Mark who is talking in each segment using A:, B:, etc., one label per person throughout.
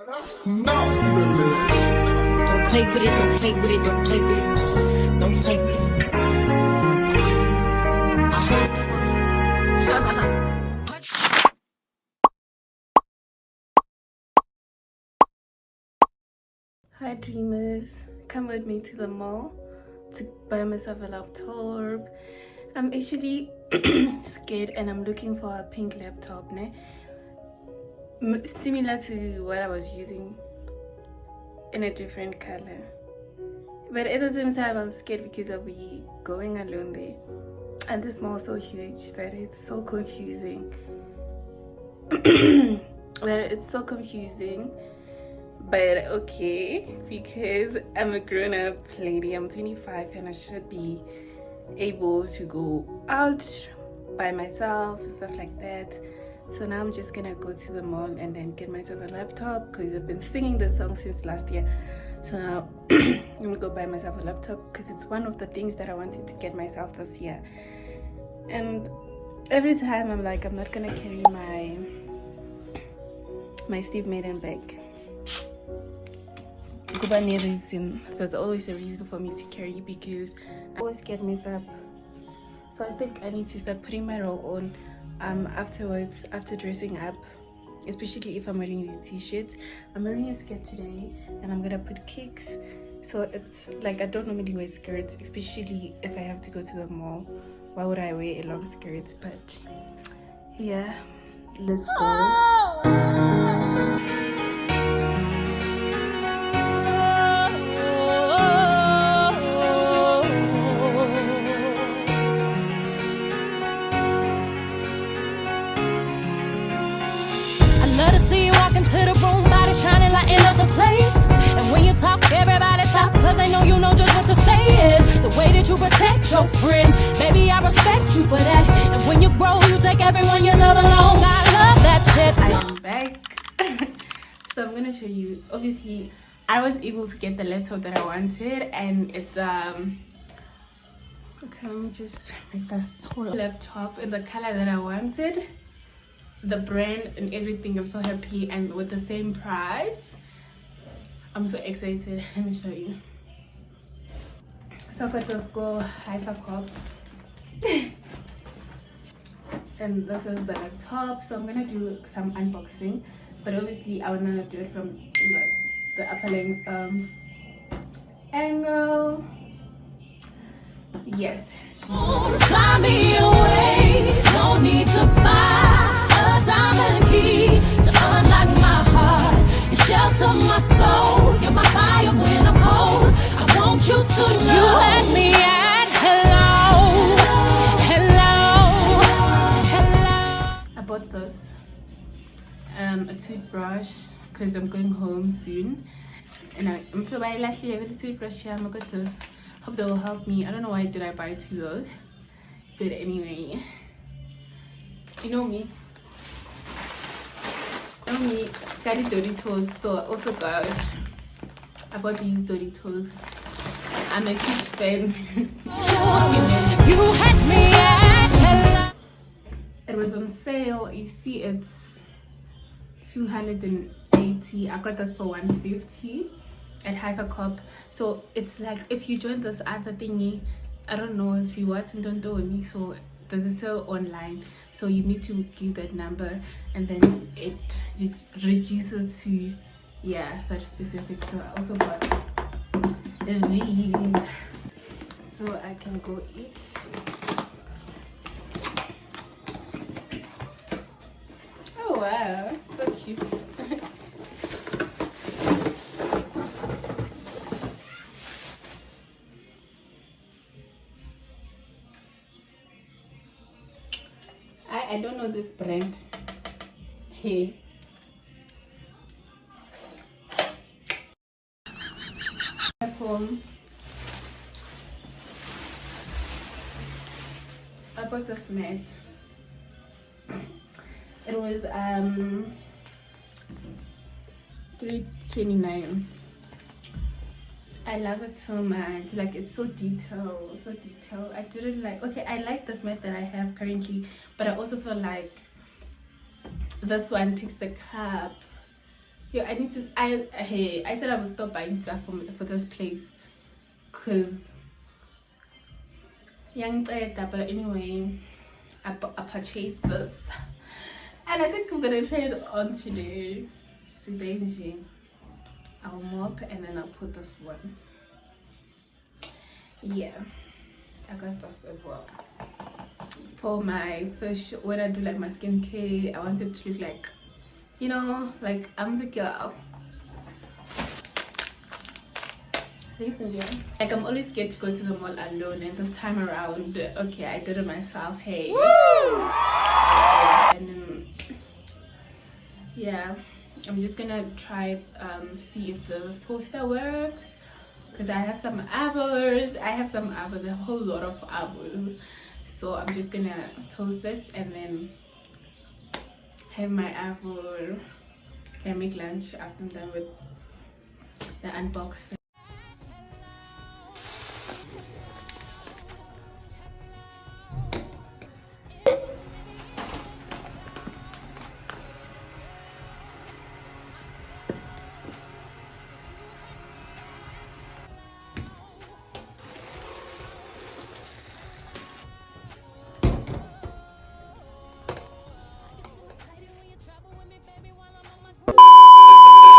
A: Don't play with it, don't play with it, don't play with it. Don't play with it.
B: Hi dreamers, come with me to the mall to buy myself a laptop. I'm actually scared and I'm looking for a pink laptop, ne? Similar to what I was using in a different color. But at the same time I'm scared because I'll be going alone there. And this mall is so huge that it's so confusing. It's so confusing. But okay, because I'm a grown-up lady, I'm 25 and I should be able to go out by myself and stuff like that. So now I'm just gonna go to the mall and then get myself a laptop because I've been singing this song since last year. So now I'm gonna go buy myself a laptop because it's one of the things that I wanted to get myself this year. And every time I'm like, I'm not gonna carry my Steve Madden bag. There's always a reason for me to carry because I always get messed up. So I think I need to start putting my role on afterwards, after dressing up, especially if I'm wearing the t-shirts. I'm wearing a skirt today and I'm gonna put kicks. So it's like I don't normally wear skirts, especially if I have to go to the mall. Why would I wear a long skirt? But yeah, let's go.
C: To the room, body shining, lighting up the place. And when you talk, everybody stop, cause they know you know just what to say. And the way that you protect your friends, baby, I respect you for that. And when you grow, you take everyone you love along. I love that shit.
B: I am back. So I'm gonna show you. Obviously, I was able to get the laptop that I wanted, and it's okay, let me just make this whole laptop in the color that I wanted. The brand and everything, I'm so happy, and with the same price. I'm so excited. Let me show you. So I got this go Hypercop and this is the laptop. So I'm gonna do some unboxing, but obviously I wanna do it from the upper length angle. Yes.
C: Fly me away, don't need to buy diamond key to unlock my heart and shelter my soul. You're my fire when I'm cold. I want you to know you had me at hello, hello, hello.
B: I bought this a toothbrush because I'm going home soon, and I'm sure by last year with the toothbrush, I got this. Hope they will help me. I don't know why did I buy two though, but anyway, you know me. Me got Doritos, so I also I bought these Doritos. I'm a huge fan.
C: You had me at hello.
B: It was on sale. You see, it's 280. I got this for 150 at Hypercop. So it's like if you join this other thingy, I don't know if you watch and don't know me, so there's a sale online, so you need to give that number and then it reduces to that specific. So I also bought these so I can go eat. Oh wow, so cute. I don't know this brand. Hey. Home. I bought this mat. It was $3.29. I love it so much. Like, it's so detailed, so detailed. I didn't like, okay, I like this mat that I have currently, but I also feel like this one takes the cup Yo, I need to. I said I would stop buying stuff for this place, cause young data. But anyway, I purchased this, and I think I'm gonna try it on today. I'll mop and then I'll put this one. Yeah, I got this as well. For my first show, when I do like my skincare, I want it to look like, you know, like I'm the girl. Like I'm always scared to go to the mall alone, and this time around, okay, I did it myself. Hey. Woo! And then, yeah, I'm just gonna try see if the toaster works, because I have some hours. A whole lot of hours. So I'm just gonna toast it and then have my apple and make lunch after I'm done with the unboxing.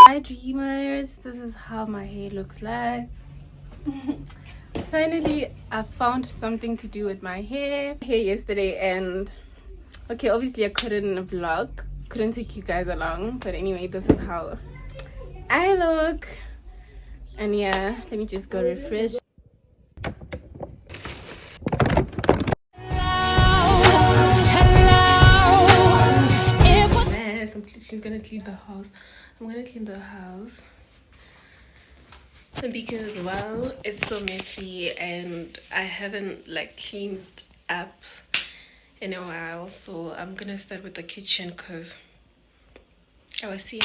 B: Hi dreamers, this is how my hair looks like. Finally, I found something to do with my hair yesterday, and okay, obviously I couldn't take you guys along, but anyway, this is how I look. And yeah, let me just go refresh. I'm gonna clean the house. I'm gonna clean the house because, well, it's so messy and I haven't like cleaned up in a while. So I'm gonna start with the kitchen because I was seeing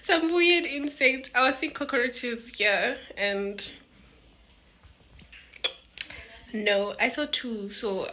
B: some weird insects. I was seeing cockroaches here, and no, I saw two. So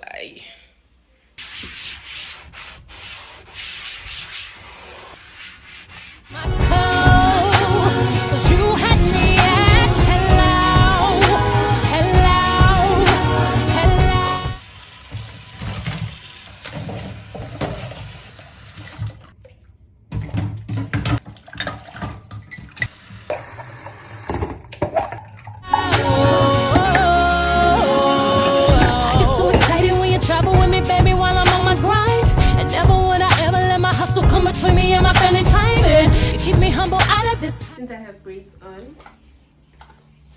B: since I have braids on,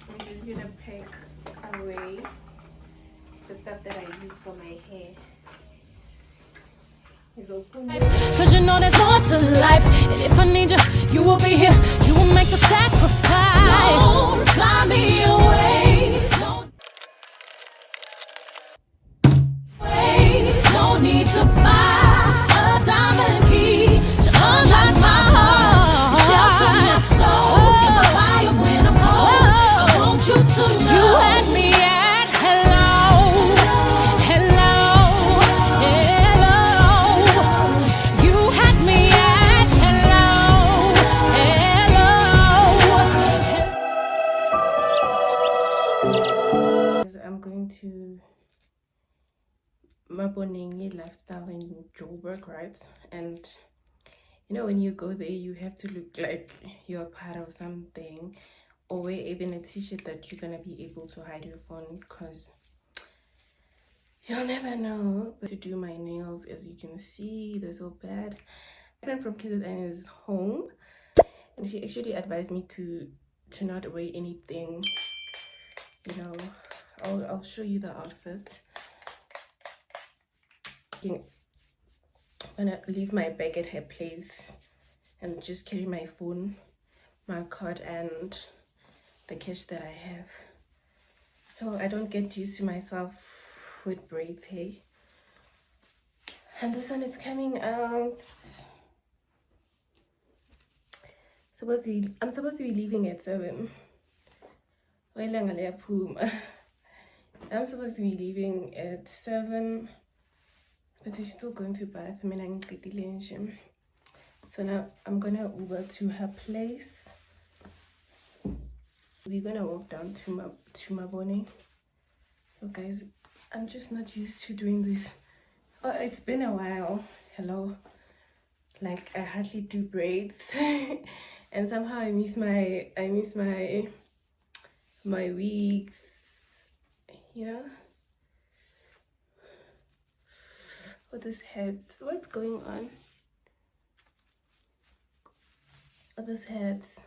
B: I'm just gonna pack away the stuff that I use for my hair.
C: Cause you know there's more to life, and if I need you, you will be here. You will make the sacrifice. Don't fly me away. Don't need to buy a diamond key to unlock my heart, shelter my soul, get my fire when I'm cold. I want you to know you had me at hello, hello, hello. You had me at hello, hello.
B: I'm going to Mabonenge lifestyle in Joburg, right? And you know, when you go there, you have to look like you're part of something, or wear even a t-shirt that you're gonna be able to hide your phone, because you'll never know. But to do my nails, as you can see, they're so bad. My friend from KZN is home, and she actually advised me to not wear anything. You know, I'll show you the outfit. I'm gonna leave my bag at her place and just carry my phone, my card, and the cash that I have. Oh, I don't get used to myself with braids, hey. And the sun is coming out. I'm supposed to be leaving at 7. I'm supposed to be leaving at 7. But she's still going to bath. I mean, I'm So now I'm gonna Uber to her place. We're gonna walk down to Mabone. So guys, I'm just not used to doing this. Oh, it's been a while. Hello. Like I hardly do braids. And somehow I miss my wigs. Yeah. What is heads? What's going on? What is heads?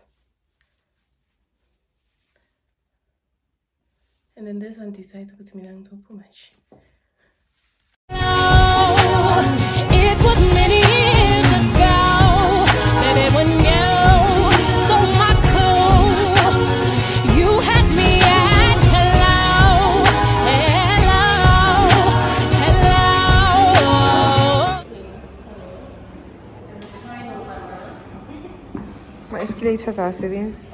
B: And then this one decides to put me down so much.
C: It was many years ago, baby, when you stole my cool. You had me at hello, hello, hello.
D: My escalators are siblings.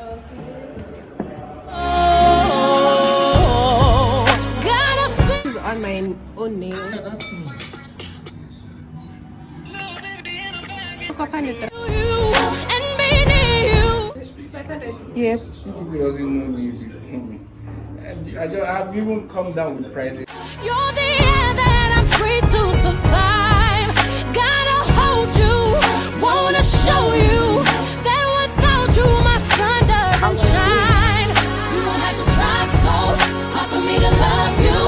B: This is on my own nail.
D: Yeah, that's me.
C: And meaning you.
D: Yep.
E: People doesn't know me. I've even come down with prices.
C: You're the air that I'm free to survive. Gotta hold you, wanna show you that without you my sun doesn't shine. You don't have to try so hard for me to love you.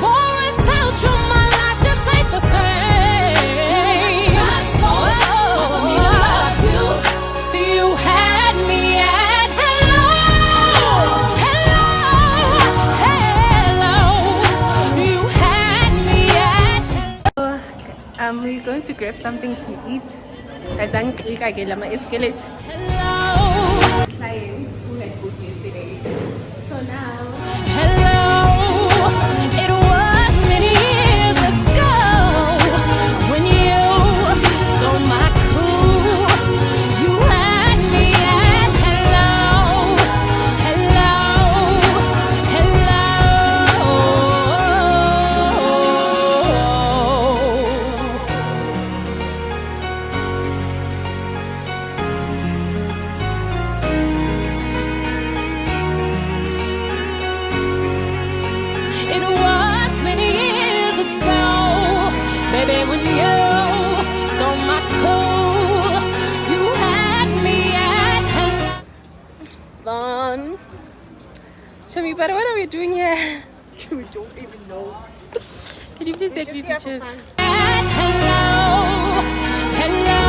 C: Boy, without you my life just ain't the same. You don't have to try so hard for me to love you. You had me at hello, hello, hello. You had me at
B: We're going to grab something to eat. As I get my escalator.
C: hello.
B: Clients who had booked yesterday. So now
C: Hello, it was many years ago when you stole my cool. You had me at hello, hello, hello. It was many years ago, baby, when you stole my cool. You had me at hello.
B: Vaughn. Show me better. What are we doing here?
D: We don't even know.
B: Can you please take me pictures?
C: At hello, hello.